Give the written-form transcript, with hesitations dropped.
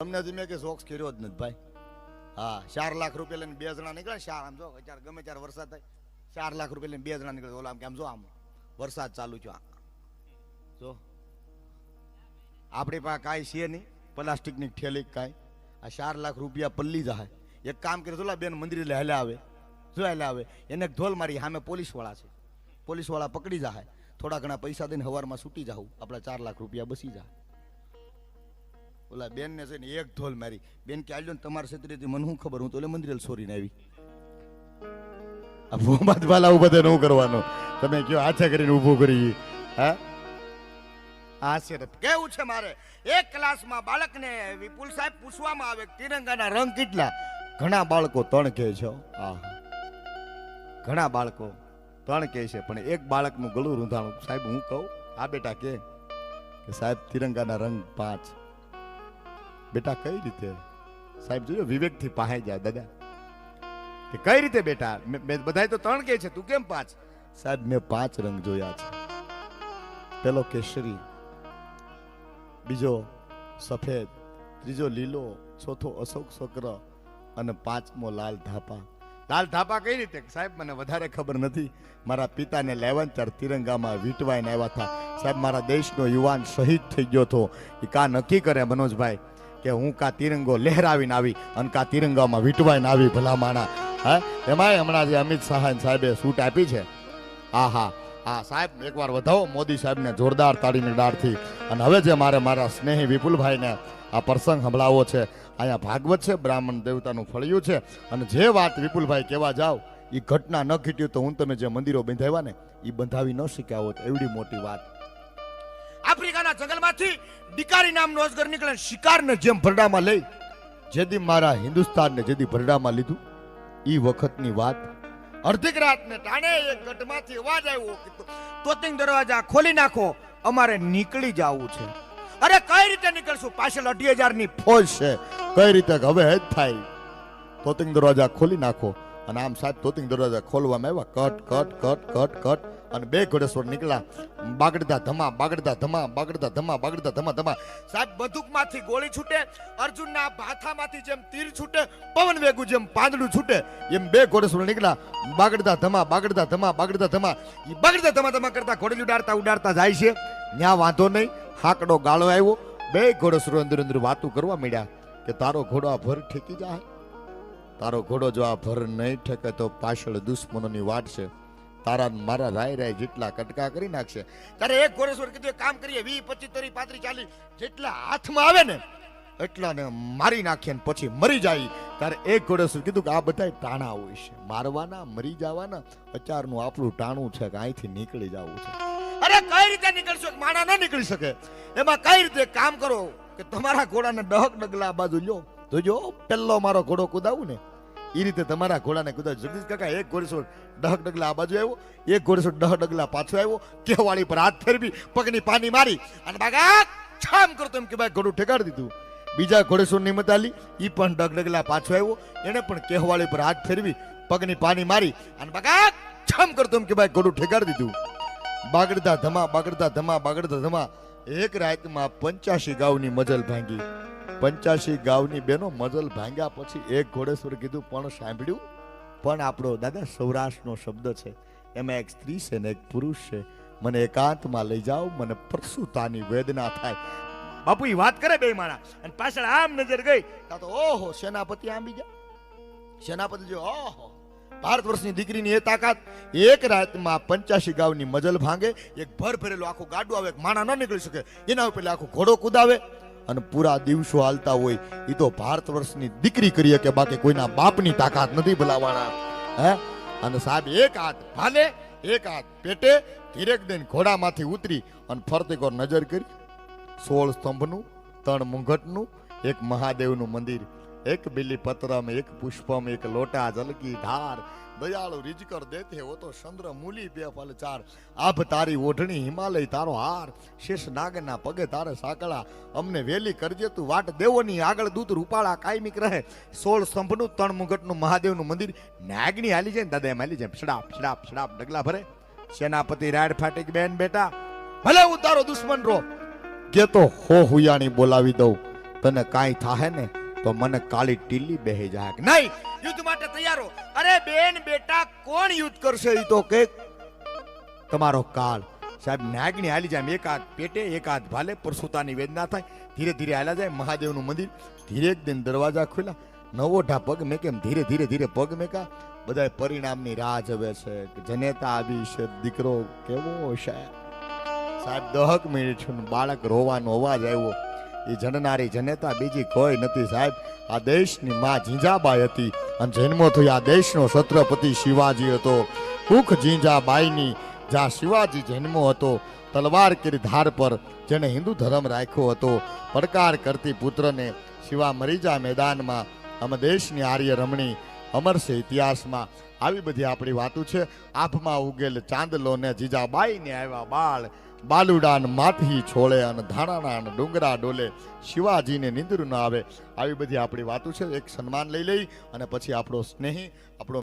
તમને હજી મેં કે શોખ કર્યો જ નથી ભાઈ. હા 4 લાખ રૂપિયા લઈને 2 જણા નીકળે. આમ જો અત્યારે ગમે ત્યારે વરસાદ થાય 4 લાખ રૂપિયા લઈને 2 જણા નીકળે. ઓલા આમ કે આમ જો આમ વરસાદ ચાલુ છે જો આપણી પાસે કાંઈ છે નહીં, પ્લાસ્ટિકની ઠેલી કાંઈ. આ 4 લાખ રૂપિયા પલ્લી જાય. એક કામ કરે ચોલા બેન મંદિરે હાલ્યા આવે, જો હાલ્યા આવે એને ઢોલ મારી સામે પોલીસવાળા છે, પોલીસવાળા પકડી જાય. થોડા ઘણા પૈસા દઈને સવારમાં છૂટી જાવ, આપણા 4 લાખ રૂપિયા બસી જાય. ઓલા બેન ને છે ને એક ઢોલ મારી. બેન કે આલ્યો ને તમારા ક્ષેત્રેથી મને શું ખબર, હું તો મંદિરે સોરીને આવી. આ ભૂમાત વાલા ઉભા ન કરવાનો, તમે કયો હાથે કરીને ઊભું કરી. હા આ છે કેવું છે મારે. એક ક્લાસમાં બાળકને વિપુલ સાહેબ પૂછવામાં આવે તિરંગાના રંગ કેટલા. ઘણા બાળકો 3 કહે છે. ઘણા બાળકો 3 કહે છે, પણ એક બાળકનું ગળું રૂંધાણું. સાહેબ હું કહું આ બેટા કે સાહેબ તિરંગાના રંગ 5. બેટા કઈ રીતે? સાહેબ જોયો વિવેકથી પાહે જાય દાદા કે કઈ રીતે બેટા? બધાય તો 3 કહે છે, તું કેમ 5? સાહેબ મેં 5 રંગ જોયા છે. પેલો કેસરી, બીજો સફેદ, ત્રીજો લીલો, ચોથો અશોક ચક્ર અને 5મો લાલ ધાપા. લાલ ધાપા કઈ રીતે? સાહેબ મને વધારે ખબર નથી. મારા પિતાને લેવંચર તિરંગામાં વીંટવાઈને આવ્યા હતા. સાહેબ મારા દેશનો યુવાન શહીદ થઈ ગયો હતો. એ કા નક્કી કરે મનોજભાઈ કે હું કા તિરંગો લહેરાવીને આવી અને કા તિરંગામાં વીંટવાઈને આવી. ભલા માણા. હા એમાંય હમણાં જે અમિત શાહ સાહેબે છૂટ આપી છે. હા સાહેબ એકવાર વધાવો મોદી સાહેબને જોરદાર તાળીની ડાળથી. અને હવે જે મારા સ્નેહી વિપુલભાઈને આ પ્રસંગ સંભળાવો છે. અહીંયા ભાગવત છે, બ્રાહ્મણ દેવતાનું ફળિયું છે. અને જે વાત વિપુલભાઈ કહેવા જાવ એ ઘટના ન ઘટ્યું તો હું તમે જે મંદિરો બંધાવ્યા ને એ બંધાવી ન શીખ્યા હોત. એવડી મોટી વાત. આફ્રિકાના જંગલમાંથી ડિકારી નામનો અજગર નીકળે, શિકારને જેમ ભરડામાં લઈ. જેદી મારા હિન્દુસ્તાનને જેદી ભરડામાં લીધું એ વખતની વાત. અડધીક રાતને ટાણે એક ગઢમાંથી અવાજ આવ્યો કે તોતિંગ દરવાજા ખોલી નાખો, અમારે નીકળી જવું છે. અરે કઈ રીતે નીકળશું? પાછળ 2,000 ની ફોજ છે. કઈ રીતે? હવે જ થાય. તોતિંગ દરવાજા ખોલી નાખો. અને આમ સાહેબ તોતિંગ દરવાજા ખોલવામાં આવ્યા. Cut cut cut cut cut અને 2 ઘોડેસવાર નીકળ્યા. બાગડતા ધમા બાગડતા ધમા બાગડતા ધમા બાગડતા ધમા ધમા. સાહેબ બંદૂકમાંથી ગોળી છૂટે, અર્જુનના ભાથામાંથી જેમ તીર છૂટે, પવન વેગું જેમ પાંદડું છૂટે, એમ 2 ઘોડેસવાર નીકળ્યા. બાગડતા ધમા બાગડતા ધમા બાગડતા ધમા. એ બાગડતા ધમા ધમા કરતા ઘોડી ઉડાડતા જાય છે. ત્યાં વાંધો નહીં, હાકડો ગાળો આવ્યો. 2 ઘોડેસરો અંદર વાતું કરવા માંડ્યા કે તારો ઘોડો આ ભર ઠેકી જાય. તારો ઘોડો જો આ ભર નહીં ઠેકે તો પાછળ દુશ્મનોની વાટ છે. તારા મારા રાય જેટલા કટકા કરી નાખશે. તારે એક ઘોડેસવાર કીધું એક કામ કરીએ, 20, 25, 30, 35, 40 જેટલા હાથમાં આવે ને એટલાને મારી નાખીએ ને પછી મરી જાય. તારે એક ઘોડેસવાર કીધું કે આ બધા ટાણા હોય છે, મારવાના મરી જવાના. અત્યારનું આપણું ટાણું છે કે અહીંથી નીકળી જવું છે. અરે કઈ રીતે નીકળશો? માણા ન નીકળી શકે. એમાં કઈ રીતે કામ કરો કે તમારા ઘોડાને ડહક ડગલા આ બાજુ લ્યો તો જો પેલો મારો ઘોડો કુદાવું ને એ રીતે તમારા ઘોડાને કુદાવ. જગદીશ કાકા એક ઘોડેસવાર ડહક ડગલા આ બાજુ આવ્યો, એક ઘોડેસવાર ડહક ડગલા પાછો આવ્યો. કેવાળી પર હાથ ફેરવી પગની પાની મારી અને બાગા છામ કરતો એમ કે ભાઈ ઘોડું ઠેકાડી દીધું. બીજા ઘોડેસવારની હિંમત આલી, એ પણ ડગ ડગલા પાછો આવ્યો. એને પણ કેવાળી પર હાથ ફેરવી પગની પાની મારી અને બાગા છામ કરતો એમ કે ભાઈ ઘોડું ઠેકાડી દીધું. બાગડતા ધમા બાગડતા ધમા બાગડતા ધમા. એક રાતમાં 85 ગાઉની મજલ ભાંગી. 85 ગાઉની બેનો મજલ ભાંગ્યા પછી એક ઘોડેસવાર કીધું પણ સાંભળ્યું? પણ આપણો દાદા સૌરાષ્ટ્રનો શબ્દ છે, એમાં એક સ્ત્રી છે ને એક પુરુષ છે. મને એકાંતમાં લઈ જાઓ, મને પ્રસૂતાની વેદના થાય. બાપુ એ વાત કરે 2 માણા અને પાછળ આમ નજર ગઈ તો ઓહો સેનાપતિ આંબી ગયા. સેનાપતિ જો ઓહો ભારત વર્ષની દીકરીની એ તાકાત. એક રાતમાં 85 ગાઉની મજલ ભાંગે. એક ભર ભરેલું આખું ગાડું આવે, એક માણા ન નીકળી શકે એના ઉપર આખું ઘોડો કુદાવે અને પૂરા દિવસો હાલતા હોય. એ તો ભારત વર્ષની દીકરી કરીએ કે બાકી કોઈના બાપની તાકાત નથી ભલાવાના. હે અને સાહેબ એક હાથ ભાલે, એક હાથ પેટે, ધીરેક દઈને ઘોડામાંથી ઉતરી અને ફરતી કોર નજર કરી. 16 સ્તંભનું, 3 મુંગટનું, એક મહાદેવનું મંદિર, એક બિલી પત્રમ, એક પુષ્પમ, એક લોટા જલકી ધાર. દયાળુ રીજકર દેતે હો તો ચંદ્ર મૂલી 2 ફલ 4. આભ તારી ઓઢણી હિમાલય તારો હાર. શેષ નાગના પગે તારે સાકળા. અમને વેલી કરજે તું વાટ દેવોની આગળ દૂત રૂપાળા કાયમિક રહે. 16 સ્તંભનું, 3 મુગટનું મહાદેવનું મંદિર. નાગની હાલી જાય ને દાદા એમ હાલી જાય. સડાપ સડાપ સડાપ ડગલા ભરે. સેનાપતિ રાડ ફાટી બેન બેટા ભલે હું તારો દુશ્મન રો કે તો હો હુયાણી બોલાવી દઉં તને કાંઈ થાહે ને તો મને કાળી ટીલી બેહી જાય. નહીં, યુદ્ધ માટે તૈયાર હો. અરે બેન બેટા કોણ યુદ્ધ કરશે એ તો કે તમારો કાળ. સાહેબ નાગણી હાલી જાય, એક હાથ પેટે એક હાથ ભાલે, પરસુતાની વેદના થાય. ધીરે ધીરે હાલા જાય મહાદેવનું મંદિર. ધીરે એક દિન દરવાજા ખુલ્લા, નવો ઢા પગ મેકે, એમ ધીરે ધીરે ધીરે પગ મેકા. બધા પરિણામની રાહ જવે છે કે જનેતા આવી છે, દીકરો કેવો છે. સાહેબ 10 મિનિટ બાળક રોવાનો અવાજ આવ્યો. એ જનનારી જનેતા બીજી કોઈ નથી સાહેબ, આ દેશની માં જીંજાબાઈ હતી. અને જન્મો થયો આ દેશનો છત્રપતિ શિવાજી હતો. કુખ જીંજાબાઈની જ્યાં શિવાજી જન્મો હતો, તલવાર કરી ધાર પર જેને હિન્દુ ધર્મ રાખ્યો હતો. પડકાર કરતી પુત્રને શિવા મરી જા મેદાનમાં, અમે દેશની આર્ય રમણી અમર છે ઇતિહાસમાં. આવી બધી આપણી વાતો છે. આભમાં ઉગેલ ચાંદલો ને જીજાબાઈને આવ્યા બાળ, બાલુડાન માથી છોડે અને ધાણાના ડુંગરા ડોલે, શિવાજીને નિંદ્ર ન આવે. આવી બધી આપણી વાતો છે. એક સન્માન લઈ લઈ અને પછી આપણો સ્નેહી આપણો